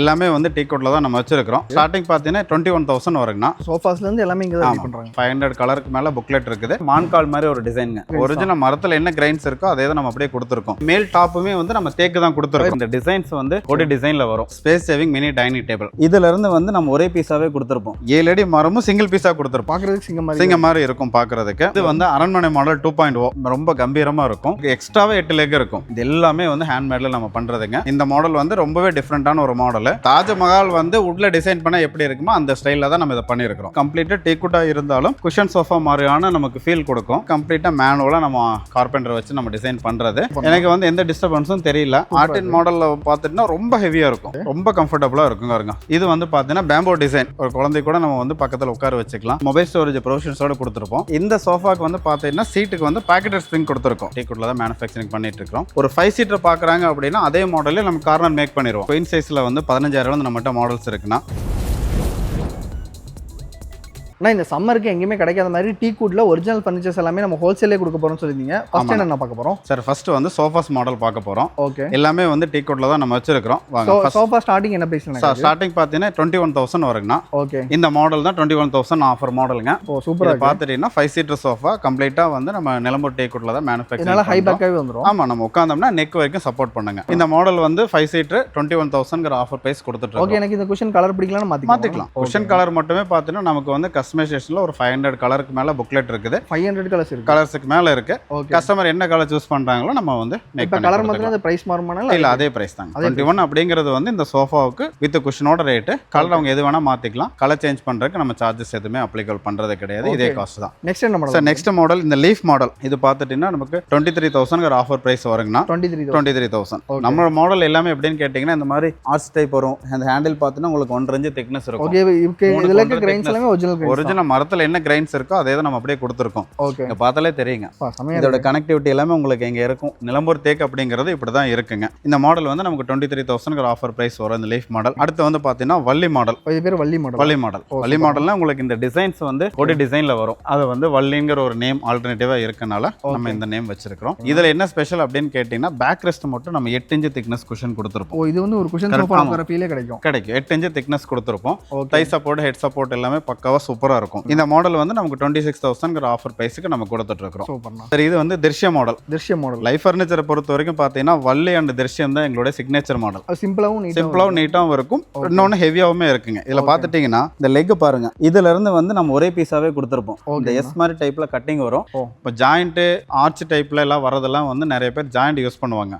எல்லாமே வந்து டீ கோட்ல தான் நம்ம வச்சிருக்கோம். ஸ்டார்டிங் பார்த்தீங்கன்னா 21,000 வருங்கண்ணா. சோஃபாஸ்ல இருந்து எல்லாமே இங்க தான் பண்றாங்க. 500 கலருக்கு மேல புக்லெட் இருக்குது. மான்கால் மாதிரி ஒரு டிசைனுங்க. ஒரிஜினல் மரத்துல என்ன கிரைன்ஸ் இருக்கோ அதே தான் நம்ம அப்படியே கொடுத்துருக்கோம். மேல் டாப்புமே வந்து நம்ம தேக்கு தான் கொடுத்துருக்கோம். இந்த டிசைன்ஸ் வந்து ஒரு டிசைன்ல வரும். Space saving mini dining table. இதுல இருந்து வந்து நம்ம ஒரே பீஸாவே கொடுத்துருப்போம். 7 அடி மரமும் சிங்கிள் பீஸா கொடுத்துருப்போம். பாக்குறதுக்கு சிங்க மாதிரி இருக்கும் பாக்குறதுக்கு. இது வந்து அரண்மனை மாடல் 2.0 ரொம்ப கம்பீரமா இருக்கும். எக்ஸ்ட்ராவே 8 லெக் இருக்கும். இது எல்லாமே வந்து ஹேண்ட்மேட்ல நம்ம பண்றதுங்க. இந்த மாடல் வந்து ரொம்பவே டிஃப்ரெண்டான ஒரு மாடல். தாஜ்மஹால் வந்து உட்ல டிசைன் பண்ண எப்படி இருக்குமோ அந்த ஸ்டைல்ல தான் நம்ம இதை பண்ணிருக்கிறோம். கம்ப்ளீட்டா டீக்குட்டா இருந்தாலும் குஷன் சோஃபா மாதிரியான நமக்கு ஃபீல் கொடுக்கும். கம்ப்ளீட்டா மேனுவலா நம்ம கார்பெண்டர் வச்சு நம்ம டிசைன் பண்றது. எனக்கு வந்து எந்த டிஸ்டர்பன்ஸும் தெரியல. ஆர்டின் மாடல்ல பாத்தீங்கன்னா ரொம்ப ஹெவியா இருக்கும், ரொம்ப கம்ஃபர்டபுளா இருக்கும் பாருங்க. இது வந்து பாத்தீங்கன்னா பேம்போ டிசைன். ஒரு குழந்தை கூட நம்ம வந்து பக்கத்துல உட்கார வச்சுக்கலாம். மொபைல் ஸ்டோரேஜ் ப்ரொவிஷன்ஸோட கொடுத்துருப்போம். இந்த சோஃபாக்கு வந்து பாத்தீங்கன்னா சீட்டுக்கு வந்து பாக்கெட்டட் ஸ்ப்ரிங் கொடுத்துருக்கோம். டீக்குட்ல தான் மேனுஃபேக்சரிங் பண்ணிட்டு இருக்கோம். ஒரு 5 சீட்டர் பாக்குறாங்க அப்படின்னா அதே மாடல்ல நம்ம கார்னர் மேக் பண்ணிடுவோம். குயின் சைஸ்ல வந்து 15,000 வந்து நம்மகிட்ட மாடல்ஸ் இருக்குன்னா. இந்த சம்மருக்கு எங்கேயுமே கிடைக்காத மாதிரி டீ குட்ல ஒரிஜினல் ஃபர்னிச்சர்ஸ் எல்லாமே நம்ம ஹோல்சேலே கொடுக்க போறோம்னு சொல்லிருந்தீங்க. ஃபர்ஸ்ட் என்ன பார்க்க போறோம் சார்? ஃபர்ஸ்ட் வந்து சோஃபாஸ் மாடல் பார்க்க போறோம். ஓகே, எல்லாமே வந்து டீ குட்ல தான் நம்ம வச்சிருக்கோம். வாங்க. சோஃபா ஸ்டார்டிங் என்ன பிரைஸ்ல? ஸ்டார்டிங் பாத்தீங்கன்னா 21,000 வருங்கண்ணா. ஓகே, இந்த மாடல் தான் 21,000 ஆஃபர் மாடலுங்க. ஓ சூப்பரா பாத்துட்டீங்கன்னா 5 சீட்டர் சோஃபா கம்ப்ளீட்டா வந்து நம்ம நிலம்பூர் டீ குட்ல தான் மேனுஃபேக்சர். இதனால ஹை பேக்காவே வந்துரும். ஆமா, நம்ம உட்கார்ந்தோம்னா நெக் வரைக்கும் சப்போர்ட் பண்ணுங்க. இந்த மாடல் வந்து 5 சீட்டர் 21,000 ஆஃபர் பிரைஸ் கொடுத்துட்டு இருக்கோம். ஓகே, எனக்கு இந்த குஷன் கலர் பிடிக்கலனா மாத்திக்கலாம். குஷன் கலர் மட்டுமே பாத்தீங்கன்னா நமக்கு வந்து கஸ்டமைசேஷன்ல ஒரு 500 கலருக்கு மேல புக்லெட் இருக்குது. 500 கலர்ஸ் இருக்கு. கலர்ஸ்க்கு மேல இருக்கு. கஸ்டமர் என்ன கலர் சூஸ் பண்றாங்களோ நம்ம வந்து மேக் பண்ணி கலர் மட்டும் அந்த பிரைஸ் மாறுமானா? இல்ல, அதே பிரைஸ் தான். 21 அப்படிங்கிறது வந்து இந்த சோஃபாவுக்கு வித் குஷனோட ரேட். கலர் அவங்க எது வேணா மாத்திக்கலாம். கலர் சேஞ்ச் பண்றதுக்கு நம்ம சார்ஜஸ் எதுவுமே அப்ளிகபிள் பண்றது கிடையாது. இதே காஸ்ட் தான். நெக்ஸ்ட் என்ன மாடல்? சார் நெக்ஸ்ட் மாடல் இந்த லீஃப் மாடல். இது பாத்துட்டீங்கன்னா நமக்கு 23,000 ஆஃபர் பிரைஸ் வருங்கண்ணா. 23,000. நம்ம மாடல் எல்லாமே எப்படின்னு கேட்டீங்கன்னா இந்த மாதிரி ஆர்ச் டைப் வரும். அந்த ஹேண்டில் பாத்தீங்கன்னா உங்களுக்கு 1 இன்ச் திக்னஸ் இருக்கும். ஓகே, இதுல இருக்க கிரைன்ஸ் எல்லாமே ஒரிஜினல் மரத்துல என்ன கிரைன்ஸ் இருக்கோ அதே தான் நம்ம அப்படியே கொடுத்துருக்கோம். ஓகே, இங்க பார்த்தாலே தெரியுங்க. இதோட கனெக்டிவிட்டி எல்லாமே உங்களுக்கு இங்க இருக்கும். நிலம்பூர் தேக்கு அப்படிங்கிறது இப்படிதான் இருக்குங்க. இந்த மாடல் வந்து நமக்கு 23,000 ஆஃபர் பிரைஸ் வரும் இந்த லீஃப் மாடல். அடுத்து வந்து பாத்தீங்கன்னா வள்ளி மாடல். இது பேர் வள்ளி மாடல். வள்ளி மாடல். வள்ளி மாடல்னா உங்களுக்கு இந்த டிசைன்ஸ் வந்து ஒரு டிசைன்ல வரும். அது வந்து வள்ளிங்கிற ஒரு நேம் ஆல்டர்னேட்டிவா இருக்கனால நம்ம இந்த நேம் வச்சிருக்கோம். இதுல என்ன ஸ்பெஷல் அப்படின்னு கேட்டீங்கன்னா பேக் ரெஸ்ட் மட்டும் நம்ம 8 இன்ச் திக்னஸ் குஷன் கொடுத்துருப்போம். இது வந்து ஒரு குஷன் சோஃபா வர ஃபீலே கிடைக்கும். 8 இன்ச் திக்னஸ் கொடுத்துருப்போம். டை சப்போர்ட், ஹெட் சப்போர்ட் எல்லாமே பக்காவா சூப்பரா இருக்கும். இந்த மாடல் வந்து நமக்கு 26,000 ஆஃபர் பிரைஸ்க்கு நம்ம கொடுத்துட்டு இருக்கோம். சரி, இது வந்து திருஷ்ய மாடல். லைஃப் ஃபர்னிச்சரை பொறுத்த வரைக்கும் பாத்தீங்கன்னா வள்ளி அண்ட் திருஷ்யம் தான் எங்களுடைய சிக்னேச்சர் மாடல். சிம்பிளாவும் நீட்டாவும் இருக்கும். இன்னொன்னு ஹெவியாவுமே இருக்குங்க. இதுல பாத்துட்டீங்கன்னா இந்த லெக் பாருங்க. இதுல இருந்து வந்து நம்ம ஒரே பீஸாவே கொடுத்துருப்போம். இந்த எஸ் மாதிரி டைப்ல கட்டிங் வரும். இப்போ ஜாயிண்ட் ஆர்ச் டைப்ல எல்லாம் வரதெல்லாம் வந்து நிறைய பேர் ஜாயிண்ட் யூஸ் பண்ணுவாங்க.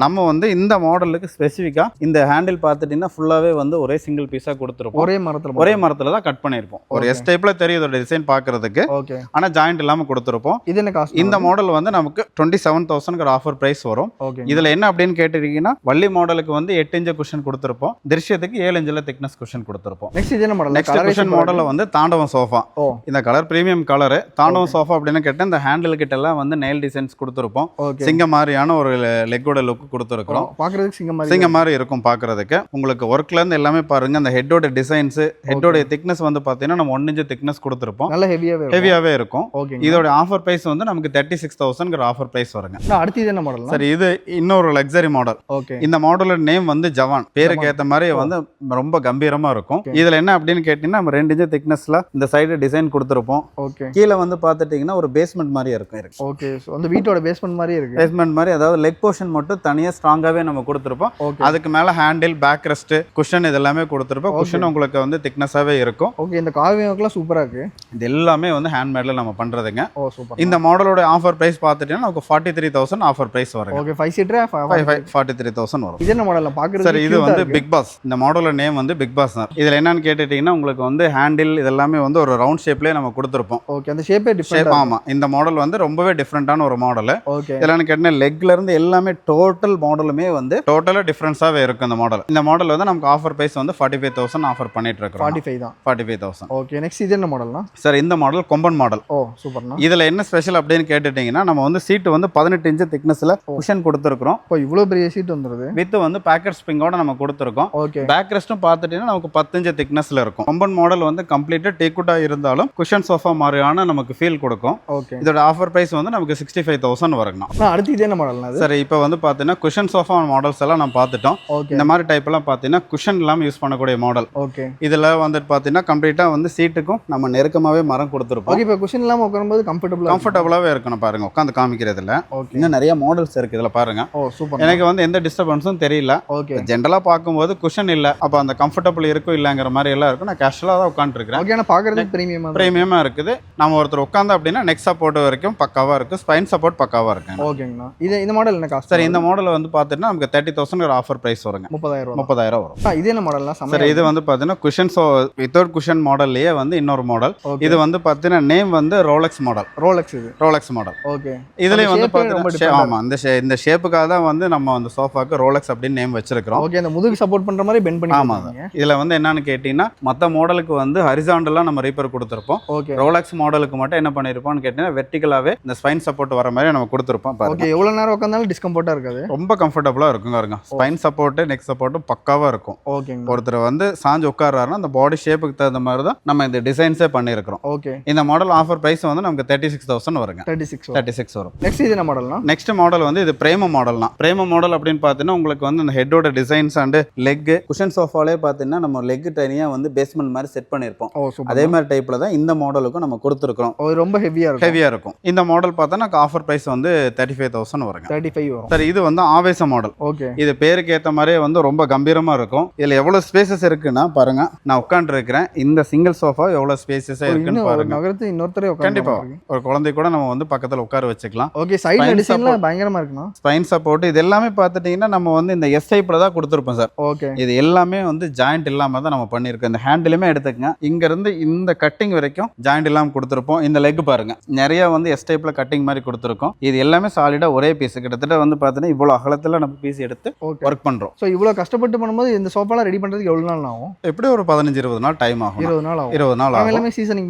நம்ம வந்து இந்த மாடலுக்கு ஸ்பெசிஃபிக்கா இந்த ஹேண்டில் பாத்துட்டீங்கன்னா ஃபுல்லாவே வந்து ஒரே சிங்கிள் பீஸா கொடுத்துருப்போம். ஒரே மரத்துல தான் கட் பண்ணிருப்போம். ஒரு எஸ் டைப்ல தெரியும் இதோட டிசைன் பாக்குறதுக்கு. ஆனா ஜாயிண்ட் இல்லாம கொடுத்துருப்போம். இந்த மாடல் வந்து நமக்கு 27,000 ஆஃபர் பிரைஸ் வரும். இதுல என்ன அப்படின்னு கேட்டிருக்கீங்கன்னா வள்ளி மாடலுக்கு வந்து 8 இன்ச் குஷன் கொடுத்துருப்போம். திருஷ்யத்துக்கு 7 இன்ச்ல திக்னஸ் குஷன் கொடுத்துருப்போம். நெக்ஸ்ட் குஷன் மாடல்ல வந்து தாண்டவம் சோஃபா. இந்த கலர் பிரீமியம் கலர். தாண்டவம் சோஃபா அப்படின்னு கேட்டா இந்த ஹேண்டில் கிட்ட எல்லாம் வந்து நெயில் டிசைன்ஸ் கொடுத்துருப்போம். சிங்க மாதிரியான ஒரு லெக்கோட லுக் கொடுத்துருக்கோம். சிங்க மாதிரி இருக்கும் பாக்குறதுக்கு. உங்களுக்கு ஒர்க்ல இருந்து எல்லாமே பாருங்க. அந்த ஹெட்டோட டிசைன்ஸ், ஹெட்டோட திக்னஸ் வந்து பாத்தீங்கன்னா நம்ம 1 இன்ச் திக்னஸ் கொடுத்துருப்போம். நல்ல ஹெவியாவே இருக்கும். இதோட ஆஃபர் பிரைஸ் வந்து நமக்கு 36,000 ஆஃபர் பிரைஸ் வருங்க. அடுத்து இது என்ன மாடல்? சரி, இது இன்னொரு லக்ஸரி மாடல். இந்த மாடலோட நேம் வந்து ஜவான். பேருக்கு ஏத்த மாதிரி வந்து ரொம்ப கம்பீரமா இருக்கும். இதுல என்ன அப்படின்னு கேட்டீங்கன்னா நம்ம 2 இன்ச் திக்னஸ்ல இந்த சைடு டிசைன் கொடுத்துருப்போம். கீழே வந்து பாத்துட்டீங்கன்னா ஒரு பேஸ்மெண்ட் மாதிரி இருக்கும். ஓகே, சோ அந்த வீட்டோட பேஸ்மெண்ட் மாதிரி இருக்கு. பேஸ்மெண்ட் மாதிரி, அதாவது லெக் போர்ஷன் மட்டும் தனியா ஸ்ட்ராங்காவே நம்ம கொடுத்துருப்போம். அதுக்கு மேல ஹேண்டில், பேக் ரெஸ்ட், குஷன் இது எல்லாமே கொடுத்துருப்போம். குஷன் உங்களுக்கு வந்து திக்னஸாவே இருக்கும். ஓகே, இந்த காவியம்லாம் சூப்பரா இருக்கு. இது எல்லாமே வந்து ஹேண்ட்மேட்ல நம்ம பண்றதுங்க. இந்த மாடலோட ஆஃபர் பிரைஸ் பாத்துட்டீங்கன்னா நமக்கு 43,000 ஆஃபர் பிரைஸ் வரும். ஓகே, 5 சீட்டர் 43,000 வரும். இது என்ன மாடல்ல பாக்குறது? சரி, இது வந்து பிக் பாஸ். இந்த மாடலோட நேம் வந்து பிக் பாஸ். இதுல என்னன்னு கேட்டிட்டீங்கன்னா உங்களுக்கு வந்து ஹேண்டில் இதெல்லாமே வந்து ஒரு ரவுண்ட் ஷேப்லயே நம்ம கொடுத்துருப்போம். ஓகே, அந்த ஷேப்பே டிஃபரண்ட். ஆமா, இந்த மாடல் வந்து ரொம்பவே டிஃபரெண்டான ஒரு மாடல். ஓகே, இதெல்லாம் கேட்டீங்கன்னா லெக்ல இருந்து எல்லாமே டோட்டல் மாடலுமே வந்து டோட்டலா டிஃபரன்ஸாவே இருக்கும் இந்த மாடல். இந்த மாடல் வந்து நமக்கு ஆஃபர் பிரைஸ் வந்து 45,000 ஆஃபர் பண்ணிட்டு இருக்கோம். 45 தான். 45,000. ஓகே, நெக்ஸ்ட் நெக்ஸ்ட் இது என்ன மாடல்னா? சார் இந்த மாடல் கொம்பன் மாடல். ஓ சூப்பர்ண்ணா. இதில் என்ன ஸ்பெஷல் அப்படின்னு கேட்டுட்டிங்கன்னா நம்ம வந்து சீட்டு வந்து 18 இன்ச்சு திக்னஸில் குஷன் கொடுத்துருக்கோம். இப்போ இவ்வளோ பெரிய சீட் வந்துடுது. வித் வந்து பேக்கெட் ஸ்ப்ரிங்கோட நம்ம கொடுத்துருக்கோம். ஓகே. பேக் ரெஸ்ட்டும் பார்த்துட்டீங்கன்னா நமக்கு 10 இன்ச்சு திக்னஸில் இருக்கும். கொம்பன் மாடல் வந்து கம்ப்ளீட்டாக டீக்குட்டாக இருந்தாலும் குஷன் சோஃபா மாதிரியான நமக்கு ஃபீல் கொடுக்கும். ஓகே. இதோட ஆஃபர் ப்ரைஸ் வந்து நமக்கு 65,000 வருங்கண்ணா. அடுத்து இது என்ன மாடல்னா? சார் இப்போ வந்து பார்த்தீங்கன்னா குஷன் சோஃபா மாடல்ஸ் எல்லாம் நம்ம பார்த்துட்டோம். ஓகே. இந்த மாதிரி டைப் எல்லாம் பார்த்தீங்கன்னா குஷன் இல்லாமல் யூஸ் பண்ணக்கூடிய மாடல். ஓகே. இதில் வந்துட்டு பார்த்தீங்கன்னா கம்ப்ளீட்டாக வந்து சீட்டுக்கும் நம்ம நெருக்கமாகவே மரம் கொடுத்துருப்போம். ஓகே. இப்போ குஷன் இல்லாமல் உட்காரும்போது கம்ஃபர்டபுளாகவே இருக்கணும் பாருங்க, உட்காந்து காமிக்கிறதுல. ஓகே. இன்னும் நிறைய மாடல்ஸ் இருக்கு இதில் பாருங்க. ஓ சூப்பர். எனக்கு வந்து எந்த டிஸ்டர்பன்ஸும் தெரியல. ஓகே. ஜென்ரலாக பார்க்கும்போது குஷன் இல்லை, அப்போ அந்த கம்ஃபர்டபுள் இருக்கும் இல்லைங்கிற மாதிரி எல்லாம் இருக்கும். நான் கேஷுவலாக தான் உட்காந்துருக்கிறேன். ஓகே. ஆனால் பார்க்குறதுக்கு ப்ரீமியமாக இருக்குது. நம்ம ஒருத்தர் உட்காந்து அப்படின்னா நெக் சப்போர்ட் வரைக்கும் பக்காவாக இருக்குது, ஸ்பைன் சப்போர்ட் பக்காவாக இருக்கு. ஓகேங்கண்ணா. இந்த மாடல் என்ன காஸ்ட்? சார் இந்த மாடல் வந்து பார்த்தீங்கன்னா நமக்கு 30,000 ஒரு ஆஃபர் ப்ரைஸ் வருங்க. 30,000 வரும். இது என்ன மாடல்னா? சார் இது வந்து பார்த்தீங்கன்னா குஷன் வித்தவுட் குஷன் மாடல்லையே வந்து இன்னொரு மாடல். இது வந்து பார்த்தீங்கன்னா நேம் வந்து Rolex model. Rolex model. Okay. இதுலயும் வந்து பார்த்தீங்கன்னா ஆமா இந்த ஷேப்புக்காக தான் வந்து நம்ம அந்த சோஃபாக்கு ரோலெக்ஸ் அப்படின்னு நேம் வச்சிருக்கிறோம். ஓகே. அந்த முதுகு சப்போர்ட் பண்ற மாதிரி பெண்ட் பண்ணி. ஆமா. இதுல வந்து என்னன்னு கேட்டீங்கன்னா மற்ற மாடலுக்கு வந்து ஹரிசாண்டலா நம்ம ரீப்பர் கொடுத்துருப்போம். ஓகே. ரோலெக்ஸ் மாடலுக்கு மட்டும் என்ன பண்ணிருப்போம்னு கேட்டீங்கன்னா வெர்டிகலாவே இந்த ஸ்பைன் சப்போர்ட் வர மாதிரி நம்ம கொடுத்துருப்போம். ஓகே. எவ்வளவு நேரம் உட்கார்ந்தாலும் டிஸ்கம்ஃபர்ட்டா இருக்காது, ரொம்ப கம்ஃபர்டபுளா இருக்கும் பாருங்க. ஸ்பைன் சப்போர்ட் நெக் சப்போர்ட்டும் பக்காவா இருக்கும். ஓகேங்க. ஒருத்தர் வந்து சாஞ்சு உட்கார்றாருன்னா அந்த பாடி ஷேப்புக்கு தகுந்த மாதிரி தான் நம்ம இந்த டிசைன்ஸே பண்ணியிருக்கிறோம். ஓகே. இந்த மாடல் ஆஃபர் பிரைஸ் வந்து நமக்கு 36,000 வருங்க. 36 வரும். நெக்ஸ்ட் இது என்ன மாடல்னா? நெக்ஸ்ட் மாடல் வந்து இது பிரேம மாடல்னா. பிரேம மாடல் அப்படின்னு பார்த்தீங்கன்னா உங்களுக்கு வந்து இந்த ஹெட்டோட டிசைன்ஸ் அண்ட் லெக் குஷன் சோஃபாலே பார்த்தீங்கன்னா நம்ம லெக் தனியா வந்து பேஸ்மெண்ட் மாதிரி செட் பண்ணியிருப்போம். அதே மாதிரி டைப்ல தான் இந்த மாடலுக்கும் நம்ம கொடுத்துருக்கோம். ரொம்ப ஹெவியா இருக்கும். இந்த மாடல் பார்த்தா ஆஃபர் பிரைஸ் வந்து 35,000 வருங்க. 35 வரும். சார் இது வந்து ஆவேச மாடல். ஓகே. இது பேருக்கு ஏற்ற மாதிரியே வந்து ரொம்ப கம்பீரமா இருக்கும். இதுல எவ்வளவு ஸ்பேசஸ் இருக்குன்னா பாருங்க, நான் உட்கார்ந்து இருக்கிறேன். இந்த சிங்கிள் சோஃபா எவ்வளவு ஸ்பேசஸா இருக்குன்னு பாருங்க. நகரத்து இன்னொருத்தரே உட்கார்ந்து கண்டிப்பா ஒரு குழந்தை கூட நம்ம வந்து பக்கத்துல உட்கார வச்சுக்கலாம். ஓகே. சைடுல டிசைன்லாம் பயங்கரமா இருக்குனா. ஸ்பைன் சப்போர்ட் இது எல்லாமே பார்த்துட்டீங்கன்னா நம்ம வந்து இந்த எஸ் டைப்ல தான் கொடுத்துருப்போம் சார். ஓகே. இது எல்லாமே வந்து ஜாயிண்ட் இல்லாம தான் நம்ம பண்ணியிருக்கோம். இந்த ஹேண்டிலுமே எடுத்துக்கங்க, இங்க இருந்து இந்த கட்டிங் வரைக்கும் ஜாயிண்ட் இல்லாம கொடுத்துருப்போம். இந்த லெக் பாருங்க, நிறைய வந்து எஸ் டைப்ல கட்டிங் மாதிரி கொடுத்துருக்கோம். இது எல்லாமே சாலிடா ஒரே பீஸ், கிட்டத்தட்ட வந்து பார்த்தீங்கன்னா இவ்வளவு அகலத்துல நம்ம பீஸ் எடுத்து ஒர்க் பண்றோம். ஸோ இவ்வளவு கஷ்டப்பட்டு பண்ணும்போது இந்த சோஃபாலாம் ரெடி பண்றதுக்கு எவ்வளவு நாள் ஆகும்? எப்படி ஒரு 15-20 நாள் டைம் ஆகும். 20 நாள் ஆகும். 20 நாள் ஆகும். எல்லாமே சீசனிங்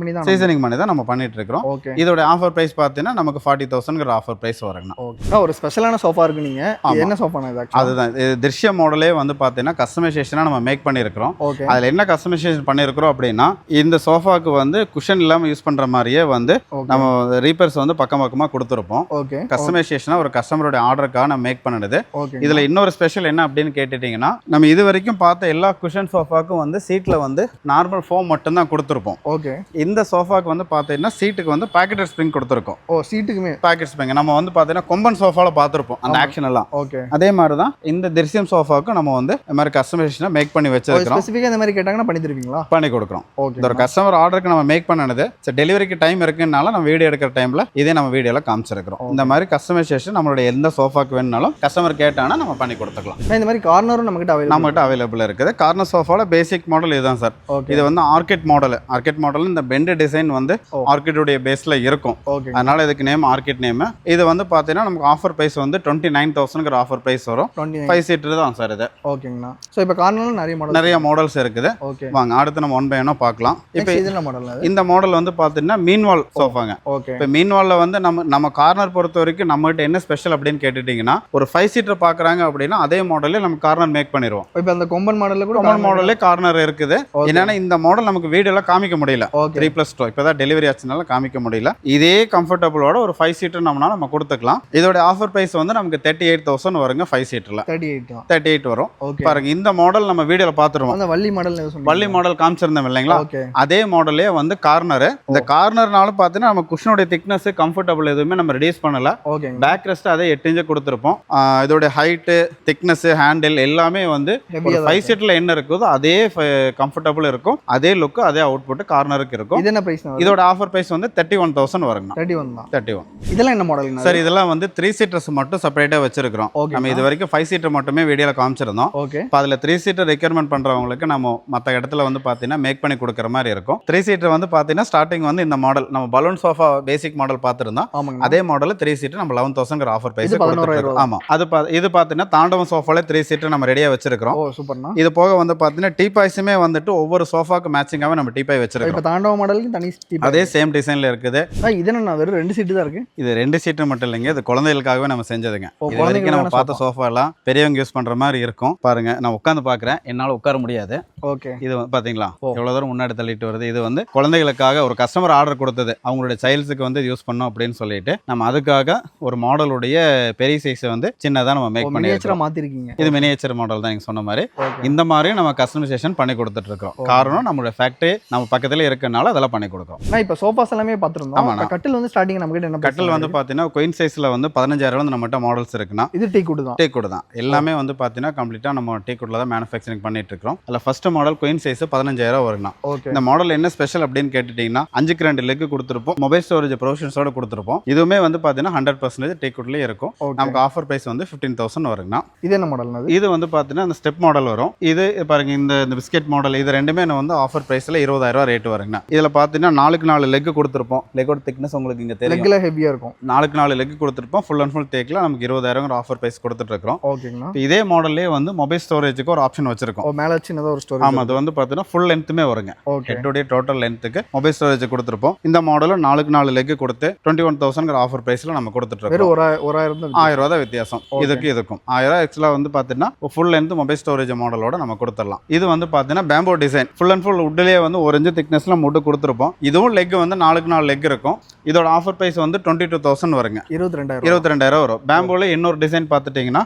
பண்ணி தான் நம்ம பண்ணிட்டு இருக்கோம். ஓகே. இதோட ஆஃபர் பிரைஸ் பார்த்தீங்கன்னா நமக்கு 40,000 ஆஃபர் பிரைஸ் வருங்க. ஓகே. ஒரு ஸ்பெஷலான சோஃபா இருக்கு. நீங்க என்ன சோஃபானா இது? அதுதான் திருஷ்ய மாடலே வந்து பார்த்தீங்கன்னா கஸ்டமைசேஷனா நம்ம மேக் பண்ணியிருக்கிறோம். ஓகே. அதுல என்ன கஸ்டமைசேஷன் பண்ணியிருக்கிறோம் அப்படின்னா இந்த சோஃபாக்கு வந்து குஷன் இல்லாம யூஸ் பண்ற மாதிரியே வந்து நம்ம ரீப்பர்ஸ் வந்து பக்கமா கொடுத்துருப்போம். ஓகே. கஸ்டமைசேஷனா ஒரு கஸ்டமரோட ஆர்டருக்காக நம்ம மேக் பண்ணது. ஓகே. இதுல இன்னொரு ஸ்பெஷல் என்ன அப்படின்னு கேட்டுட்டீங்கன்னா நம்ம இது வரைக்கும் பார்த்த எல்லா குஷன் சோஃபாக்கும் வந்து சீட்ல வந்து நார்மல் ஃபோம் மட்டும் தான் கொடுத்துருப்போம். ஓகே. இந்த சோஃபாக்கு வந்து பார்த்தீங்கன்னா சீட்டுக்கு வந்து பாக்கெட் ஸ்ப்ரிங் கொடுத்துருக்கோம். சீட்டுக்குமே பாக்கெட் ஸ்ப்ரிங் நம்ம வந்து பார்த்தீங்கன்னா கொம்பன் சோஃபால பார்த்துருப்போம் அந்த ஆக்ஷன் எல்லாம். ஓகே. அதே மாதிரி தான் இந்த திருஷ்யம் சோஃபாக்கு நம்ம வந்து இந்த மாதிரி கஸ்டமைசேஷனா மேக் பண்ணி வச்சிருக்கோம். ஸ்பெசிஃபிக்கா இந்த மாதிரி கேட்டாங்கன்னா பண்ணி தருவீங்களா? பண்ணி கொடுக்குறோம். ஓகே. இந்த ஒரு கஸ்டமர் ஆர்டருக்கு நம்ம மேக் பண்ணனது டெலிவரிக்கு டைம் இருக்குனால நம்ம வீடியோ எடுக்கிற டைம்ல இதே நம்ம வீடியோல காமிச்சிருக்கிறோம். இந்த மாதிரி கஸ்டமைசேஷன் நம்மளோட எந்த சோஃபாக்கு வேணும்னாலும் கஸ்டமர் கேட்டானா நம்ம பண்ணி கொடுத்துக்கலாம். இந்த மாதிரி கார்னரும் நம்மகிட்ட அவைலபிள் இருக்குது. கார்னர் சோஃபால பேசிக் மாடல் இதுதான் சார். இது வந்து ஆர்கிட் மாடல். இந்த பெண்ட் டிசைன் வந்து ஆர்கிட்டோட பேஸ்ல இருக்கும். அதனால இதுக்கு நேம் ஆர்கிட் நேம். இது வந்து பாத்தீங்கன்னா நமக்கு ஆஃபர் பிரைஸ் வந்து 29,000 ஆஃபர் பிரைஸ் வரும். 5 சீட்டர் தான் சார் இது. ஓகேங்கண்ணா. சோ இப்போ கார்னர்ல நிறைய மாடல்ஸ் இருக்குது. ஓகே. வாங்க அடுத்து நம்ம ஒன் பை ஒன்னா பார்க்கலாம். இப்போ இதெல்லாம் மாடல் இந்த மாடல் வந்து பாத்தீங்கன்னா மீன்வால் சோஃபாங்க. ஓகே. இப்போ மீன்வால்ல வந்து நம்ம கார்னர் பொறுத்த வரைக்கும் நம்ம கிட்ட என்ன ஸ்பெஷல் அப்படின்னு கேட்டுட்டீங்கன்னா ஒரு 5 சீட்டர் பாக்குறாங்க அப்படின்னா அதே மாடல்ல நம்ம கார்னர் மேக் பண்ணிடுவோம். இப்போ அந்த கொம்பன் மாடல்ல கூட கொம்பன் மாடல்லே கார்னர் இருக்குது. என்னன்னா இந்த மாடல் நமக்கு வீடியோல காமிக்க முடியல. 3+2 இப்பதான் டெலிவரி ஆச்சுனால காமிக்க முடியல. இதே கம்ஃபர்டபுளோட ஒரு 5 சீட்டர் நம்ம கொடுத்துக்கலாம். இதோட ஆஃபர் பிரைஸ் வந்து நமக்கு 38,000 வருங்க. 5 சீட்டர்ல 38 வரும். பாருங்க இந்த மாடல் நம்ம வீடியோல பாத்துருவோம். அந்த வள்ளி மாடல் காமிச்சிருந்தோம் இல்லைங்களா, அதே மாடலே வந்து கார்னர். இந்த கார்னர்னால பாத்தீங்கன்னா நம்ம குஷனோட திக்னஸ் கம்ஃபர்டபுள் எதுவுமே நம்ம ரெடியூஸ் பண்ணல. பேக் ரெஸ்ட் அதே 8 இன்ச் கொடுத்துருப்போம். இதோட ஹைட் திக்னஸ் ஹேண்டில் எல்லாமே வந்து 5 சீட்ல என்ன இருக்குதோ அதே கம்ஃபர்டபுள் இருக்கும். அதே லுக் அதே அவுட்புட் கார்னருக்கு இருக்கும். இது என்ன பிரைஸ்? இதோட ஆஃபர் பிரைஸ் வந்து 31,000 வருங்க. 31. இதெல்லாம் என்ன மாடல் சார்? இதெல்லாம் வந்து 3 சீட்டர்ஸ் மட்டும் செப்பரேட்டா வச்சிருக்கோம். நம்ம இது வரைக்கும் 5 சீட்டர் மட்டுமே வீடியோல காமிச்சிருந்தோம். அதுல 3 சீட்டர் ரெக்யர்மெண்ட் பண்றவங்களுக்கு நம்ம மத்த இடத்துல வந்து பாத்தீங்கன்னா மேக் பண்ணி கொடுக்குற மாதிரி இருக்கும். 3 சீட்டர் வந்து பாத்தீங்கன்னா ஸ்டார்டிங் வந்து இந்த மாடல் நம்ம பலூன் சோஃபா பேசிக் மாடல் பார்த்திருந்தோம். அதே மாடல் 3 சீட்டர் நம்ம 11,000 ஆஃபர் பிரைஸ் கொடுத்துருக்கோம். ஆமா, இது பாத்தீங்கன்னா தாண்டவம் சோஃபால 3 சீட்டர் நம்ம ரெடியா வச்சிருக்கோம். இது போக வந்து பாத்தீங்கன்னா டீபாய்ஸுமே வந்துட்டு ஒவ்வொரு சோஃபாக்கு மேட்சிங்காவே நம்ம டீபாய் வச்சிருக்கோம். இப்போ தாண்டவ மாடலுக்கு தனி seat அதே சேம் டிசைன்ல இருக்குது. இது என்ன வெறும் 2 சீட்டு தான் இருக்கு. இது 2 சீட்டு மட்டும் இல்லைங்க, இது குழந்தைகளுக்காகவே நம்ம செஞ்சதுங்க. இது வரைக்கும் நம்ம பார்த்த சோஃபா எல்லாம் பெரியவங்க யூஸ் பண்ற மாதிரி இருக்கும். பாருங்க, நான் உட்காந்து பாக்குறேன், என்னால உட்கார முடியாது. ஓகே, இது பாத்தீங்களா எவ்வளவு தூரம் முன்னாடி தள்ளிட்டு வருது. இது வந்து குழந்தைகளுக்காக ஒரு கஸ்டமர் ஆர்டர் கொடுத்தது, அவங்களுடைய சைல்ட்ஸுக்கு வந்து யூஸ் பண்ணோம் அப்படின்னு சொல்லிட்டு நம்ம அதுக்காக ஒரு மாடலுடைய பெரிய சைஸ் வந்து சின்னதா நம்ம மேக் பண்ணி மாத்திருக்கீங்க. இது மினியேச்சர் மாடல் தான் நீங்க சொன்ன மாதிரி. இந்த மாதிரி நம்ம கஸ்டமைசேஷன் பண்ணி கொடுத்துட்டு இருக்கோம். காரணம் நம்மளுடைய ஃபேக்டரி நம்ம பக்கத்துல இருக்கனால அதெல்லாம் பண்ணி கொடுக்குறோம். நான் இப்போ சோஃபாஸ் எல்லாமே பார்த்துருந்தோம். கட்டில் வந்து ஸ்டார்டிங் நம்ம கிட்ட என்ன கட்டில் வந்து பாத்தீங்கன்னா குயின் சைஸ்ல வந்து 15,000 வந்து நம்மகிட்ட மாடல்ஸ் இருக்குன்னா இது டீக்வுட் தான். டீக்வுட் தான் எல்லாமே வந்து பாத்தீங்கன்னா கம்ப்ளீட்டா நம்ம டீக்வுட்ல தான் மேனுஃபேக்சரிங் பண்ணிட்டு இருக்கோம். அதுல ஃபர்ஸ்ட் மாடல் குயின் சைஸ் 15,000 வருங்கண்ணா. இந்த மாடல் என்ன ஸ்பெஷல் அப்படின்னு கேட்டுட்டீங்கன்னா 5க்கு 2 லெக் கொடுத்துருப்போம், மொபைல் ஸ்டோரேஜ் ப்ரொவிஷன்ஸோட கொடுத்துருப்போம். இதுவுமே வந்து பாத்தீங்கன்னா 100% டீக்வுட்லயே இருக்கும். நமக்கு ஆஃபர் பிரைஸ் வந்து 15,000 வருங்கண்ணா. இது என்ன மாடல்? இது வந்து பாத்தீங்கன்னா அந்த ஸ்டெப் மாடல் வரும். இது பாருங்க, இந்த பிஸ்கெட் மாடல், இது ரெண்டுமே வந்து ஆஃபர் பிரைஸ்ல 20,000 ரேட் வருங்க. இதுல பாத்தீங்கன்னா 4க்கு 4 லெக் கொடுத்துருப்போம். லெக்கோட திக்னஸ் உங்களுக்கு இங்க தெரியும், லெக்ல ஹெவியா இருக்கும். 4க்கு 4 லெக் கொடுத்துருப்போம். ஃபுல் அண்ட் ஃபுல் தேக்ல நமக்கு 20,000 ஆஃபர் பிரைஸ் கொடுத்துட்டு இருக்கோம். ஓகேங்களா. இதே மாடல்லே வந்து மொபைல் ஸ்டோரேஜுக்கு ஒரு ஆப்ஷன் வச்சிருக்கோம். மேல சின்னதா ஒரு ஸ்டோரேஜ். ஆமா, அது வந்து பாத்தீங்கன்னா ஃபுல் லென்த்துமே வருங்க. ஹெட்டோட டோட்டல் லென்த்துக்கு மொபைல் ஸ்டோரேஜ் கொடுத்துருப்போம். இந்த மாடலும் 4க்கு 4 லெக் கொடுத்து 21,000 ஆஃபர் பிரைஸ்ல நம்ம கொடுத்துட்டு இருக்கோம். 1000 தான் வித்தியாசம் இதுக்கும் 1000 எக்ஸ்ட்ரா வந்து பாத்தீங்கன்னா ஃபுல் லென்த் மொபைல் ஸ்டோரேஜ் மாடலோட நம்ம கொடுத்துடலாம். இது வந்து பாத்தீங்கன்னா bamboo design full and full வுட்லயே வந்து 1 இன்ச் திக்னஸ்ல முட்டு கொடுத்துருப்போம். இதுவும் லெக் வந்து 4க்கு 4 லெக் இருக்கும். இதோட ஆஃபர் பிரைஸ் வந்து 22,000 வருங்க. 22,000 வரும். பேம்போல இன்னொரு டிசைன் பார்த்துட்டீங்கன்னா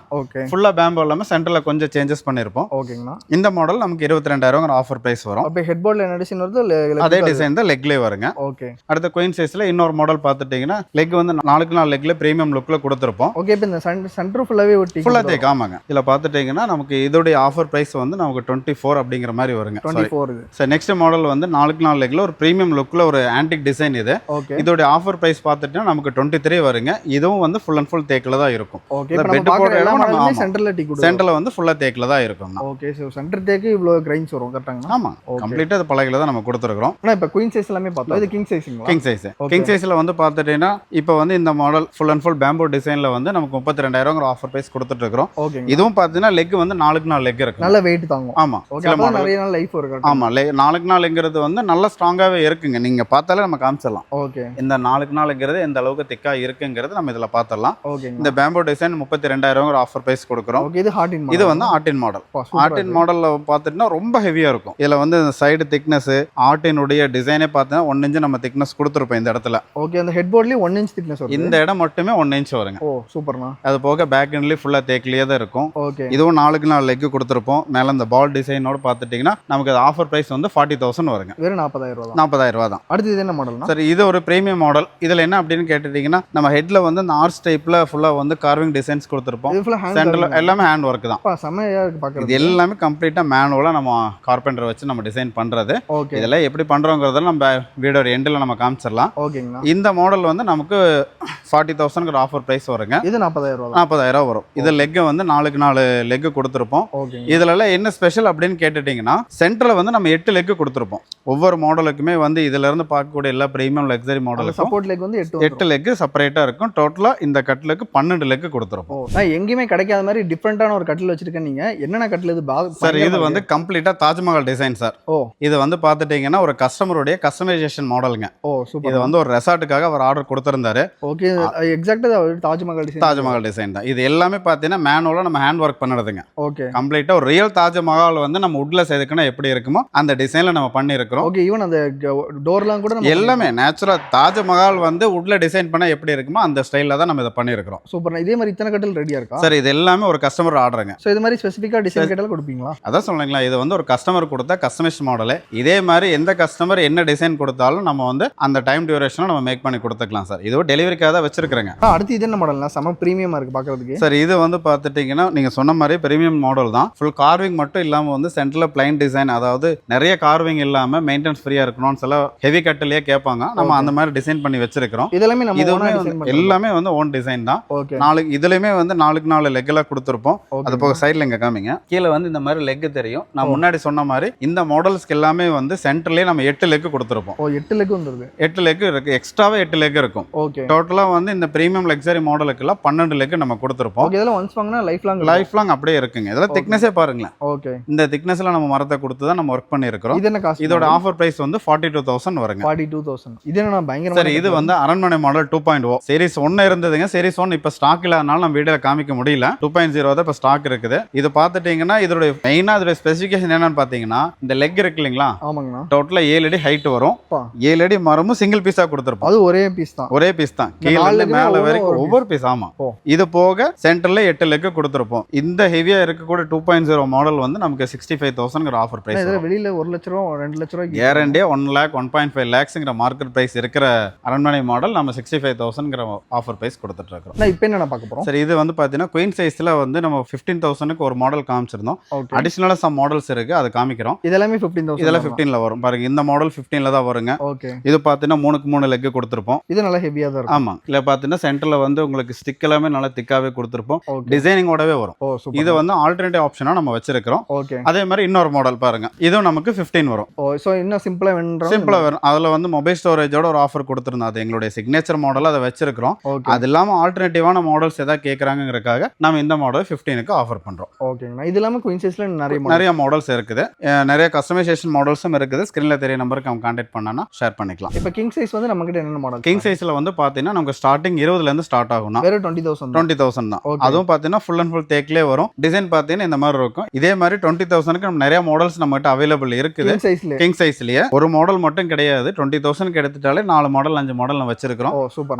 ஃபுல்லா பேம்போ இல்லாம சென்டர்ல கொஞ்சம் சேஞ்சஸ் பண்ணிருப்போம். ஓகேங்களா. இந்த மாடல் நமக்கு 22,000 ஆஃபர் பிரைஸ் வரும். அப்ப ஹெட் போர்ட்ல என்ன டிசைன் வருது? அதே டிசைன் தான் லெக்லயே வருங்க. ஓகே. அடுத்த குயின் சைஸ்ல இன்னொரு மாடல் பார்த்துட்டீங்கன்னா லெக் வந்து 4க்கு 4 லெக்ல பிரீமியம் லுக்ல கொடுத்துருப்போம். ஓகே. இப்போ இந்த சென்டர் ஃபுல்லாவே ஒட்டி ஃபுல்லா தேக். ஆமாங்க. இதுல பார்த்துட்டீங்கன்னா நமக்கு இதோட ஆஃபர் பிரைஸ் வந்து நமக்கு 24 அப்படிங்கிற மாதிரி வருங்க. 24. சரி, நெக்ஸ்ட் மாடல் வந்து 4க்கு 4 லெக்ல ஒரு பிரீமியம் லுக்ல ஒரு ஆன்டிக் டிசைன். இது இதோட ஆஃபர் பிரைஸ் பார்த்துட்டீங்கன்னா நமக்கு 23 வருங்க. இதுவும் வந்து ஃபுல் அண்ட் ஃபுல் தேக்ல தான் இருக்கும். ஓகே. பெட் போடுற இடம் நம்ம சென்டர்ல டீக்வுட், சென்டர்ல வந்து ஃபுல்லா தேக்ல தான் இருக்கும். ஓகே. சோ சென்டர் தேக்கு இவ்ளோ கிரைன்ஸ் வரும் கரெக்ட்டாங்க? ஆமா, கம்ப்ளீட்டா அது பலகையில தான் நம்ம கொடுத்துருக்கோம். ஆனா இப்போ குயின் சைஸ் எல்லாமே பார்த்தோம். இது கிங் சைஸ்ங்களா? King size. கிங் சைஸ்ல வந்து பார்த்துட்டீங்கன்னா இப்போ வந்து இந்த model full and full bamboo டிசைன்ல வந்து நமக்கு 32,000 ஆஃபர் பிரைஸ் கொடுத்துட்டு இருக்கோம். ஓகே. இதுவும் பார்த்தீங்கன்னா லெக் வந்து 4க்கு 4 லெக் இருக்கு. நல்ல வெயிட் தாங்கும். ஆமா. சில மாடல் நிறைய நாள் லைஃப் வரும். ஆமா, 4க்கு 4ங்கிறது வந்து நல்ல ஸ்ட்ராங்காவே இருக்குங்க. நீங்க பார்த்தாலே நம்ம காமிச்சிடலாம். ஓகே. இந்த 4க்கு 4ங்கிறது எந்த அளவுக்கு திக்கா இருக்குங்கிறது நம்ம இதுல பார்த்தறலாம். ஓகே. இந்த பேம்போ டிசைன் 32,000 ஆஃபர் பிரைஸ் கொடுக்குறோம். ஓகே. இது ஹார்டின் மாடல். இது வந்து ஆர்டின் மாடல். ஆர்டின் மாடல்ல பார்த்துட்டீங்கன்னா ரொம்ப ஹெவியா இருக்கும். இதுல வந்து சைடு திக்னஸ் ஆர்டினுடைய டிசைனே பார்த்தீங்கன்னா 1 இன்ச் நம்ம திக்னஸ் கொடுத்துருப்போம் இந்த இடத்துல. ஓகே. அந்த ஹெட் போர்ட்லயே 1 இன்ச் திக்னஸ் வரும். இந்த இடம் மட்டுமே 1 இன்ச் வருங்க. ஓ சூப்பர்ண்ணா. அது போக பேக் எண்ட்லயே ஃபுல்லா தேக்லயே தான் இருக்கும். ஓகே. இதுவும் 4க்கு 4 லெக் கொடுத்துருப்போம். மேல இந்த பால் டிசைனோட பார்த்துட்டீங்கன்னா நமக்கு அது ஆஃபர் பிரைஸ் வந்து 40,000 வருங்க. வெறும் 40,000 தான். 40,000 தான். அடுத்து இது என்ன மாடல்னா? சரி, இது ஒரு பிரீமியம் மாடல். இதுல என்ன அப்படின்னு கேட்டுட்டீங்கன்னா நம்ம ஹெட்ல வந்து இந்த ஆர்ச் டைப்ல ஃபுல்லா வந்து கார்விங் டிசைன்ஸ் கொடுத்துருப்போம். சென்டர்ல எல்லாமே ஹேண்ட் ஒர்க் தான். செமையா இருக்கு பார்க்கிறது. இது எல்லாமே கம்ப்ளீட்டா மேனுவலா நம்ம கார்பெண்டர் வச்சு நம்ம டிசைன் பண்றது. ஓகே. இதெல்லாம் எப்படி பண்றோங்கிறத நம்ம வீடியோ எண்ட்ல நம்ம காமிச்சிடலாம். ஓகேங்களா. இந்த மாடல் வந்து நமக்கு 40,000 ஆஃபர் பிரைஸ் வருங்க. இது 40,000 தான். 40,000 வரும். இது லெக் வந்து 4க்கு 4 லெக் கொடுத்துருப்போம். இதுல என்ன ஸ்பெஷல் அப்படின்னு கேட்டுட்டீங்கன்னா சென்டர்ல வந்து நம்ம 8 லெக் கொடுத்துருப்போம். ஒவ்வொரு மாடலுக்குமே வந்து இதுல இருந்து பார்க்கக்கூடிய எல்லா பிரீமியம் லக்ஸரி மாடலுக்கும் சப்போர்ட் லெக் வந்து 8 லெக் செப்பரேட்டா இருக்கும். டோட்டலா இந்த கட்டிலுக்கு 12 லெக் கொடுத்துருப்போம். நான் எங்கேயுமே கிடைக்காத மாதிரி டிஃபரெண்டான ஒரு கட்டில் வச்சிருக்கேன். நீங்க என்னென்ன கட்டில் இது? சார், இது வந்து கம்ப்ளீட்டா தாஜ்மஹால் டிசைன் சார். ஓ. இது வந்து பாத்துட்டீங்கன்னா ஒரு கஸ்டமருடைய கஸ்டமைசேஷன் மாடலுங்க. Oh super. இது வந்து ஒரு ரெசார்ட்டுக்காக அவர் ஆர்டர் கொடுத்திருந்தாரு. ஓகே. எக்ஸாக்ட்டா தாஜ்மஹால் டிசைன். தாஜ்மஹால் டிசைன் தான். இது எல்லாமே பாத்தீங்கன்னா மேனுவலா நம்ம ஹேண்ட் ஒர்க் பண்ணுறதுங்க. ஓகே. கம்ப்ளீட்டா ஒரு ரியல் தாஜ்மஹால் வந்து நம்ம வுட்ல செதுக்குனா எப்படி இருக்குமோ அந்த டிசைன்ல நம்ம பண்ணியிருக்கிறோம். ஓகே. ஈவன் அந்த டோர்லாம் கூட எல்லாமே நேச்சுரலா தாஜ்மஹால் வந்து வுட்ல டிசைன் பண்ணா எப்படி இருக்குமோ அந்த ஸ்டைல்ல தான் நம்ம இதை பண்ணியிருக்கிறோம். சூப்பர். இதே மாதிரி இத்தனை கட்டில் ரெடியா இருக்கா? சார், இது எல்லாமே ஒரு கஸ்டமர் ஆர்டருங்க. ஸோ இது மாதிரி ஸ்பெசிஃபிக்காக டிசைன் கேட்டாலும் கொடுப்பீங்களா? அதான் சொல்லுங்களா, இது வந்து ஒரு கஸ்டமர் கொடுத்தா கஸ்டமைஸ் மாடலு. இதே மாதிரி எந்த கஸ்டமர் என்ன டிசைன் கொடுத்தாலும் நம்ம வந்து அந்த டைம் டியூரேஷனை நம்ம மேக் பண்ணி கொடுத்துக்கலாம் சார். இது டெலிவரிக்காக தான் வச்சிருக்கிறேங்க. அடுத்து இது என்ன மாடல்னா? செம ப்ரீமியமாக இருக்குது பார்க்கறதுக்கு. சார், இது வந்து பார்த்துட்டிங்கன்னா நீங்கள் சொன்ன மாதிரி ப்ரீமியம் மாடல் தான். ஃபுல் கார்விங் மட்டும் இல்லாமல் வந்து சென்டரில் பிளைன் டிசைன், அதாவது நிறைய கார்விங் இல்லாமல் மெயின்டெனன்ஸ் ஃப்ரீயாக இருக்கணும்னு சில ஹெவி கட்டிலேயே கேட்பாங்க. நம்ம அந்த மாதிரி டிசைன் பண்ணி வச்சிருக்கிறோம். இதெல்லாமே நம்ம இதுவுமே எல்லாமே வந்து ஓன் டிசைன் தான். ஓகே. இதுலயுமே வந்து 4க்கு 4 லெக்லாம் கொடுத்துருப்போம். அது போக சைடில் இங்கே காமிங்க. கீழே வந்து இந்த மாதிரி லெக் தெரியும். நான் முன்னாடி சொன்ன மாதிரி இந்த மாடல்ஸ்க்கு எல்லாமே வந்து சென்டர்லேயே நம்ம 8 லெக் கொடுத்துருப்போம். 8 லெக் வந்துருது. 8 லெக் இருக்கு. எக்ஸ்ட்ராவே 8 லெக் இருக்கும். ஓகே. டோட்டலாக வந்து இந்த பிரீமியம் லக்ஸரி மாடலுக்குலாம் 12 லெக் நம்ம கொடுத்துருப்போம். ஓகே. இதெல்லாம் ஒன்ஸ் வாங்கினா லைஃப் லாங் அப்படியே இருக்குங்க. இதெல்லாம் திக்னஸே பாருங்களேன். ஓகே. இந்த திக்னஸ்ல நம்ம மரத்தை கொடுத்து தான் நம்ம ஒர்க் பண்ணியிருக்கிறோம். இது என்ன காஸ்ட்? இதோட ஆஃபர் பிரைஸ் வந்து 42,000 வருங்க. 42,000. இது என்ன பயங்கரமா சரி, இது வந்து அரண்மனை மாடல் 2.0 சீரிஸ் 1 இருந்ததுங்க. சீரிஸ் 1 இப்போ ஸ்டாக் இல்லாதனால நம்ம வீடியோல காமிக்க முடியல. 2.0 தான் இப்போ ஸ்டாக் இருக்குது. இது பார்த்துட்டீங்கன்னா இதோட மெயினா இதோட ஸ்பெசிஃபிகேஷன் என்னன்னு பாத்தீங்கன்னா இந்த லெக் இருக்கு இல்லைங்களா? ஆமாங்கண்ணா. டோட்டலா 7 அடி ஹைட் வரும். 7 அடி மரமும் சிங்கிள் பீஸா கொடுத்துருப்போம். அது ஒரே பீஸ் தான். ஒரே பீஸ் தான். கீழ இருந்து மேல வரைக்கும் ஒவ்வொரு பீஸ். ஆமா, இது போக சென்டர்ல 8 லெக் கொடுத்துருப்போம். இந்த ஹெவியா இருக்கக்கூடிய 2.0 மாடல் வந்து நமக்கு 65,000ங்கிற ஆஃபர் பிரைஸ். இதுல வெளியில 1 லட்சம் ரூபா 2 லட்சம் ரூபாய்க்கு கேரண்டியா 1 lakh 1.5 lakhsங்கிற மார்க்கெட் பிரைஸ் இருக்கிற அரண்மனை மாடல் நம்ம 65,000ங்கிற ஆஃபர் பிரைஸ் கொடுத்துட்டு இருக்கோம். நான் இப்போ என்ன பார்க்க போறோம்? சரி, இது வந்து பாத்தீங்கன்னா குயின் சைஸ்ல வந்து நம்ம 15,000க்கு ஒரு மாடல் காமிச்சிருந்தோம். அடிஷனலா சம் மாடல்ஸ் இருக்கு, அது காமிக்கிறோம். இதெல்லாமே 15,000. இதெல்லாம் 15ல வரும் பாருங்க. இந்த மாடல் 15ல தான் வருங்க. ஓகே. இது பாத்தீங்கன்னா 3க்கு 3 லெக் கொடுத்துருப்போம். இது நல்லா ஹெவியா தான் இருக்கும். ஆமா, இல்ல பாத்தீங்கன்னா சென்டர்ல வந்து உங்களுக்கு ஸ்டிக் எல்லாமே நல்லா திக்காவே கொடுத்துருப்போம். டிசைனிங்கோடவே வரும். இது வந்து ஆல்டர்னேட்டிவ் ஆப்ஷனா நம்ம வச்சிருக்கிறோம். ஓகே. அதே மாதிரி இன்னொரு மாடல் பாருங்க, இதுவும் நமக்கு 15 வரும். சோ இன்னும் சிம்பிளா வேணும்ன்ற சிம்பிளா வரும். அதுல வந்து மொபைல் ஸ்டோரேஜோட ஒரு ஆஃபர் கொடுத்திருந்தோம். அது எங்களுடைய சிக்னேச்சர் மாடல், அதை வச்சிருக்கிறோம். அது இல்லாம ஆல்டர்னேட்டிவான மாடல்ஸ் ஏதாவது கேக்குறாங்கிறதுக்காக நம்ம இந்த மாடல் 15க்கு ஆஃபர் பண்றோம். ஓகேங்கண்ணா. இது இல்லாம குயின் சைஸ்ல நிறைய மாடல்ஸ் இருக்குது. நிறைய கஸ்டமைசேஷன் மாடல்ஸும் இருக்குது. ஸ்கிரீன்ல தெரிய நம்பருக்கு நம்ம கான்டாக்ட் பண்ணனா ஷேர் பண்ணிக்கலாம். இப்போ கிங் சைஸ் வந்து நம்ம கிட்ட என்ன மாடல்? கிங் சைஸ்ல வந்து பாத்தீங்கன்னா நமக்கு ஸ்டார்டிங் 20ல இருந்து ஸ்டார்ட் ஆகும்னா வெறும் 20,000 தான். அதுவும் பாத்தீங்கன்னா ஃபுல் அண்ட் ஃபுல் தேக்லயே வரும். டிசைன் பாத்தீங்கன்னா இந்த மாதிரி இருக்கும். இதே மாதிரி 20,000க்கு நம்ம நிறைய மாடல்ஸ் நம்ம கிட்ட அவைலபிள் இருக்குது. கிங் சைஸ்லயே ஒரு மாடல் மட்டும் கிடையாது. 20,000க்கு எடுத்துட்டாலே 4 மாடல் 5 மாடல் நம்ம வச்சிருக்கிறோம்.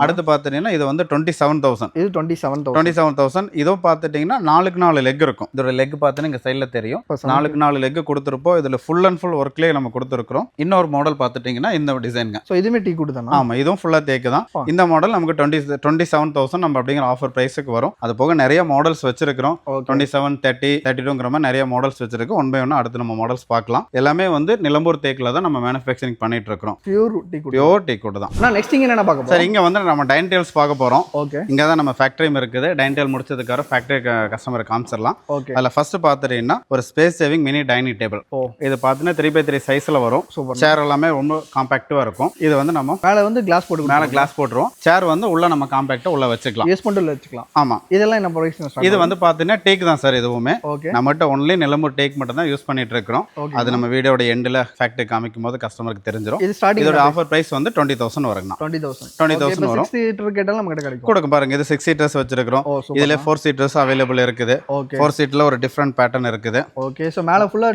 அடுத்து பாத்தீங்கன்னா இது வந்து 27,000. இது 27,000. இதுவும் பாத்துட்டீங்கன்னா 4க்கு 4 லெக் இருக்கும். இதோட லெக் பாத்தீங்கன்னா இங்க சைடுல தெரியும். 4க்கு 4 லெக் கொடுத்திருப்போம். இதுல ஃபுல் அண்ட் ஃபுல் ஒர்க்லயே நம்ம கொடுத்திருக்கிறோம். இன்னொரு மாடல் பாத்துட்டீங்கன்னா இந்த டிசைன்ங்க. சோ இதுமே டீ குட் தானா? ஆமா, இதுவும் ஃபுல்லா தேக்கு தான். இந்த மாடல் நமக்கு 27,000 நம்ம அப்படிங்கிற ஆஃபர் பிரைஸ்க்கு வரும். அது போக நிறைய மாடல்ஸ் வச்சிருக்கிறோம். 27, 30, 32ங்கிற மாதிரி நிறைய மாடல்ஸ் வச்சிருக்கு. ஒன் பை ஒன் அடுத்து நம்ம மாடல்ஸ் பார்க்கலாம். எல்லாமே வந்து நிலம்பூர் தேக்குல தான் நம்ம மேனுஃபேக்சரிங் பண்ணிட்டு இருக்கோம். பியூர் டீ குட் தான். நான் நெக்ஸ்ட் இங்க என்ன பார்க்க போறோம்? சரி, இங்க வந்து நம்ம டைனிங் டேபிள்ஸ் பார்க்க போறோம். ஓகே. இங்க தான் நம்ம ஃபேக்டரியும் இருக்குது. டைனிங் டேபிள் முடிச்சதுக்கு அப்புறம் ஃபேக்டரி கஸ்டமர் காமிச்சிடலாம். ஓகே. அதுல ஃபர்ஸ்ட் பாத்துட்டீங்கன்னா ஒரு space saving mini dining table. இது பாத்தீங்கன்னா 3x3 சைஸ்ல வரும். சேர் எல்லாமே ரொம்ப காம்பாக்டா இருக்கும். இது வந்து நம்ம மேல வந்து கிளாஸ் போட்டு மேல கிளாஸ் போட்டுருவோம். சேர் வந்து உள்ள நம்ம காம்பாக்டா உள்ள வச்சுக்கலாம். யூஸ் பண்ணல வச்சுக்கலாம். ஆமா. இதெல்லாம் என்ன பிரைஸ்? இது வந்து பாத்தீங்கன்னா டேக் தான் சார். இதுவுமே ஓகே. நம்மகிட்ட ஒன்லி நிலம்பூர் டேக் மட்டும் தான் யூஸ் பண்ணிட்டு இருக்கோம். அது நம்ம வீடியோட எண்ட்ல ஃபேக்டரி காமிக்கும் போது கஸ்டமருக்கு தெரிஞ்சிரும். இது ஸ்டார்டிங் இதோட ஆஃபர் பிரைஸ் வந்து 20,000 வருங்க. 20,000 வரும். 6 சீட்டர் கேட்டாலும் நம்ம கிட்ட கிடைக்கும். கொடுங்க பாருங்க, இது 6 சீட்டர்ஸ் வச்சிருக்கோம். இதுல 4 சீட்டர்ஸ் அவைலபிள் இருக்குது. 4 சீட்ல ஒரு டிஃபரண்ட் பேட்டர்ன் இருக்குது. ஓகே. சோ மேல ஃபுல்லா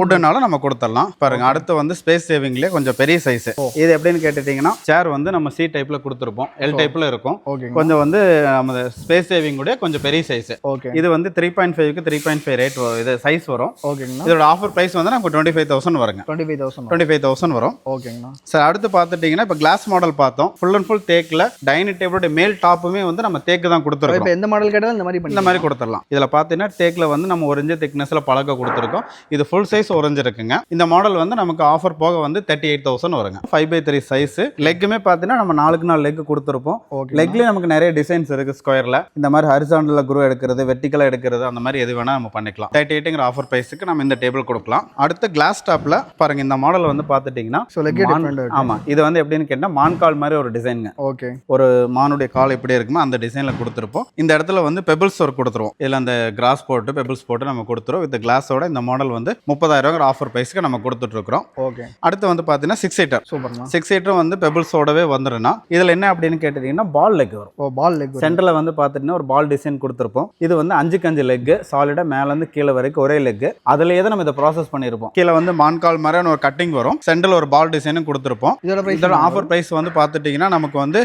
வுட்னால நம்ம கொடுத்துடலாம். பாருங்க, அடுத்து வந்து ஸ்பேஸ் சேவிங்லயே கொஞ்சம் பெரிய சைஸ். இது எப்படின்னு கேட்டுட்டீங்கன்னா சேர் வந்து நம்ம சி டைப்ல கொடுத்துருப்போம். எல் டைப்ல இருக்கும். கொஞ்சம் வந்து நம்ம ஸ்பேஸ் சேவிங் கூட கொஞ்சம் பெரிய சைஸ். இது வந்து 3.5க்கு 3.5 ரேட் இது சைஸ் வரும். ஓகேங்களா. இதோட ஆஃபர் பிரைஸ் வந்து நமக்கு 25,000 வருங்க. 25,000 வரும். ஓகேங்களா. சார் அடுத்து பார்த்துட்டீங்கன்னா இப்போ கிளாஸ் மாடல் பார்த்தோம். ஃபுல் அண்ட் ஃபுல் தேக்ல டைனிங் டேபிளோட மேல் டாப்புமே வந்து நம்ம தேக்கு தான் கொடுத்துருக்கோம். இப்போ எந்த மாடல் கேட்டாலும் இந்த மாதிரி கொடுத்துடலாம். இதுல பார்த்தீங்கன்னா தேக்ல வந்து நம்ம 1 இன்ச் திக்னஸ்ல பழக்க கொடுத்துருக்கோம். இது ஃபுல் சைஸ் 1 இன்ச் இருக்குங்க. இந்த மாடல் வந்து நமக்கு ஆஃபர் போக வந்து 38,000 வருங்க. 5x3 size. லெக்குமே பார்த்தீங்கன்னா நம்ம 4க்கு 4 லெக் கொடுத்துருப்போம். லெக்லயே நமக்கு நிறைய டிசைன்ஸ் இருக்கு. ஸ்கொயர்ல இந்த மாதிரி ஹரிசாண்டல்ல குரூ எடுக்கிறது, வெர்டிகலா எடுக்கிறது, அந்த மாதிரி எது வேணா நம்ம பண்ணிக்கலாம். 38ங்கிற ஆஃபர் பிரைஸ்க்கு நம்ம இந்த டேபிள் கொடுக்கலாம். அடுத்து கிளாஸ் டாப்ல பாருங்க, இந்த மாடல் வந்து பாத்துட்டீங்கன்னா ஆமா, இது வந்து எப்படின்னு கேட்டா மான்கால் மாதிரி ஒரு டிசைனுங்க. ஓகே. ஒரு மானுடைய கால் எப்படி இருக்குமோ அந்த டிசைன்ல கொடுத்துருப்போம். இந்த இடத்துல வந்து பெபிள்ஸ் ஒர்க் கொடுத்துருவோம். இதுல அந்த கிராஸ் போட்டு பெபிள்ஸ் போட்டு நம்ம கொடுத்துருவோம். வித் கிளாஸோட இந்த மாடல் வந்து 30,000 ஆஃபர் பிரைஸ்க்கு நம்ம கொடுத்துட்டு இருக்கோம். ஓகே. அடுத்து வந்து பாத்தீங்கன்னா 6 சீட்டர். சூப்பர்மா. 6 சீட்டர் வந்து பெபிள்ஸோடவே வந்துருன்னா இதுல என்ன அப்படின்னு கேட்டீங்கன்னா பால் லெக் வரும். பால் லெக் சென்டர்ல வந்து பாத்தீங்கன்னா ஒரு பால் டிசைன் கொடுத்துருப்போம். இது வந்து 5க்கு 5 லெக் சாலிடா மேல இருந்து கீழே வரைக்கும் ஒரே லெக். அதுலயே தான் நம்ம இதை ப்ராசஸ் பண்ணிருப்போம். கீழே வந்து மான்கால் மாதிரி ஒரு கட்டிங் வரும். சென்டர்ல ஒரு பால் டிசைனும் கொடுத்துருப்போம். இதோட ஆஃபர் பிரைஸ் வந்து பாத்துட்டீங்கன்னா நமக்கு வந்து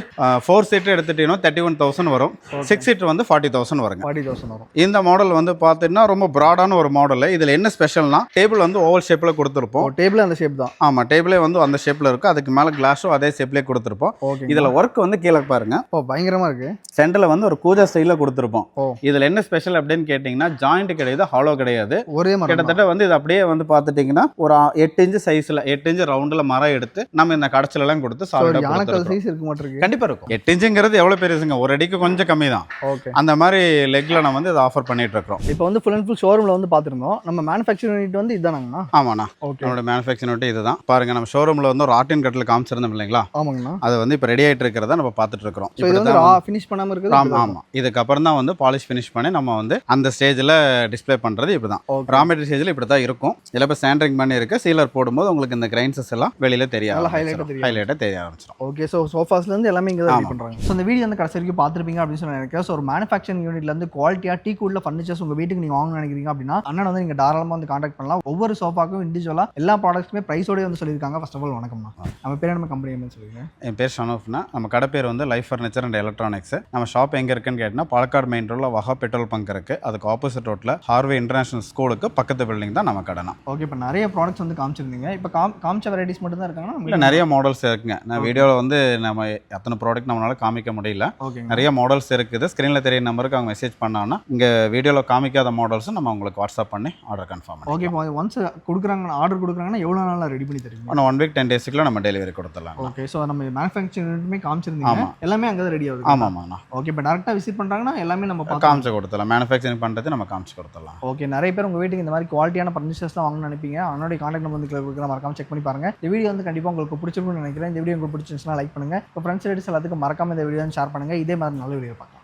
4 சீட்டர் எடுத்துட்டீங்கன்னா 31,000 வரும். 6 சீட்டர் வந்து 40,000 வருங்க. 40,000 வரும். இந்த மாடல் வந்து பாத்தீங்கன்னா ரொம்ப பிராடான ஒரு மாடல். இதுல என்ன ஸ்பெஷல்னா டேபிள் வந்து ஓவல் ஷேப்ல கொடுத்துருப்போம். டேபிள் அந்த ஷேப் தான். ஆமா, டேபிளே வந்து அந்த ஷேப்ல இருக்கும். அதுக்கு மேல கிளாஸும் அதே ஷேப்லயே கொடுத்துருப்போம். இதுல ஒர்க் வந்து கீழே பாருங்க, பயங்கரமா இருக்கு. சென்டர்ல வந்து ஒரு கூஜா ஸ்டைல்ல கொடுத்துருப்போம். இதுல என்ன ஸ்பெஷல் அப்படின்னு கேட்டீங்கன்னா ஜாயிண்ட் கிடையாது, ஹாலோ கிடையாது. ஒரே கிட்டத்தட்ட வந்து இது அப்படியே வந்து பாத்துட்டீங்கன்னா ஒரு 8 இன்ச் சைஸ்ல 8 இன்ச் ரவுண்ட்ல மரம் எடுத்து நம்ம இந்த கடச்சல எல்லாம் கொடுத்து சாலிடா கொடுத்துருக்கோம். கண்டிப்பா இருக்கும். 8 இன்ச்ங்கிறது எவ்வளவு பெருசுங்க, ஒரு அடிக்கு கொஞ்சம் கம்மி தான். அந்த மாதிரி லெக்ல நம்ம வந்து இதை ஆஃபர் பண்ணிட்டு இருக்கோம். இப்போ வந்து ஃபுல் அண்ட் ஃபுல் ஷோரூம்ல வந்து பாத்துருந்தோம். நம்ம மேனுஃபேக்சரிங் யூனிட் வந்து இதுதானங்கண்ணா? ஆமாண்ணா, நம்மளோட மேனுஃபேக்சரிங் யூனிட் இதுதான். பாருங்க, நம்ம ஷோரூம்ல வந்து ஒரு ஆர்டின் கட்டில் காமிச்சிருந்தோம் இல்லைங்களா? ஆமாங்கண்ணா. அது வந்து இப்போ ரெடி ஆயிட்டு இருக்கிறத நம்ம பார்த்துட்டு இருக்கிறோம். இது வந்து ஃபினிஷ் பண்ணாம இருக்குது. ஆமா, இதுக்கப்புறம் தான் வந்து பாலிஷ் ஃபினிஷ் பண்ணி நம்ம வந்து அந்த ஸ்டேஜ்ல டிஸ்ப்ளே பண்றது இப்படிதான். ரா மெட்டீரியல் ஸ்டேஜ்ல இப்படி தான் இருக்கும். இதுல இப்போ சாண்டரிங் பண்ணி இருக்கு, சீல் இன்ஹேலர் போடும்போது உங்களுக்கு இந்த கிரைன்சஸ் எல்லாம் வெளியில தெரிய நல்லா ஹைலைட்டாக தெரிய ஆரம்பிச்சிடும். ஓகே, ஸோ சோஃபாஸ்லேருந்து எல்லாமே இங்கே தான் ரெடி பண்ணுறாங்க. ஸோ இந்த வீடியோ வந்து கடைசி வரைக்கும் பார்த்துருப்பீங்க அப்படின்னு சொல்லி நினைக்கிறேன். ஸோ ஒரு மேனுஃபேக்சரிங் யூனிட்லேருந்து குவாலிட்டியாக டீக்குள்ள ஃபர்னிச்சர்ஸ் உங்கள் வீட்டுக்கு நீங்கள் வாங்கணும்னு நினைக்கிறீங்க அப்படின்னா அண்ணன் வந்து நீங்கள் தாராளமாக வந்து காண்டாக்ட் பண்ணலாம். ஒவ்வொரு சோஃபாக்கும் இண்டிவிஜுவலாக எல்லா ப்ராடக்ட்ஸுமே ப்ரைஸோடய வந்து சொல்லியிருக்காங்க. ஃபர்ஸ்ட் ஆஃப் ஆல் வணக்கம்ண்ணா. நம்ம பேர் நம்ம கம்பெனி என்ன சொல்லுங்க? என் பேர் ஷனோஃப்னா. நம்ம கடை பேர் வந்து லைஃப் ஃபர்னிச்சர் அண்ட் எலக்ட்ரானிக்ஸ். நம்ம ஷாப் எங்கே இருக்குன்னு கேட்டிங்கன்னா பாலக்காடு மெயின் ரோடில் வஹா பெட்ரோல் பங்க் இருக்குது. அதுக்கு ஆப்போசிட் ரோட்டில் ஹார்வே இன்டர்நேஷனல் ஸ்கூலுக்கு பக்கத்து பில்டிங் தான் நம்ம கடைனா. ஓகே, இப்போ நிறைய ப்ராடக்ட்ஸ் வந்து காமிச்சிருந்தீங்க. இப்போ காமிச்ச வெரைட்டிஸ் மட்டும் தான் இருக்காங்கன்னா இல்லை நிறைய மாடல்ஸ் இருக்குங்க. நான் வீடியோவில் வந்து நம்ம எத்தனை ப்ராடக்ட் நம்மளால காமிக்க முடியல. ஓகே, நிறைய மாடல்ஸ் இருக்குது. ஸ்க்ரீனில் தெரிய நம்பருக்கு அவங்க மெசேஜ் பண்ணாங்கன்னா இங்கே வீடியோவில் காமிக்காத மாடல்ஸும் நம்ம உங்களுக்கு வாட்ஸ்அப் பண்ணி ஆர்டர் கன்ஃபார்ம் பண்ணி. ஓகே, இப்போ ஒன்ஸ் கொடுக்குறாங்க ஆர்டர் கொடுக்குறாங்கன்னா எவ்வளோ நாளில் ரெடி பண்ணி தருவீங்க? ஆனால் 1 வீக் 10 டேஸ்க்குள்ள நம்ம டெலிவரி கொடுத்துடலாம். ஓகே, ஸோ நம்ம மேனுஃபேக்சரிங் காமிச்சிருந்தீங்க. எல்லாமே அங்கே தான் ரெடி ஆகுது. ஆமாம்ண்ணா. ஓகே, இப்போ டேரெக்டாக விசிட் பண்ணுறாங்கன்னா எல்லாமே நம்ம காமிச்சு கொடுத்துடலாம். மேனுஃபேக்சரிங் பண்ணுறது நம்ம காமிச்சு கொடுத்துடலாம். ஓகே, நிறைய பேர் உங்கள் வீட்டுக்கு இந்த மாதிரி குவாலிட்டியான ஃபர்னிச்சர்ஸ்லாம் வாங்கணும்னு நினைப்பீங்க. அவனுடைய கான்டாக்ட் நம்பர் வந்து கொடுக்குற மறக்காம செக் பண்ணி பாருங்க. இந்த வீடியோ வந்து கண்டிப்பாக உங்களுக்கு பிடிச்சிருக்கும்னு நினைக்கிறேன். இந்த வீடியோ உங்களுக்கு பிடிச்சிருந்துச்சுன்னா லைக் பண்ணுங்க. இப்போ ஃப்ரெண்ட்ஸ் ரிலேட்டிவ்ஸ் எல்லாத்துக்கும் மறக்காம இந்த வீடியோ ஷேர் பண்ணுங்க. இதே மாதிரி நல்ல வீடியோ பார்க்கலாம்.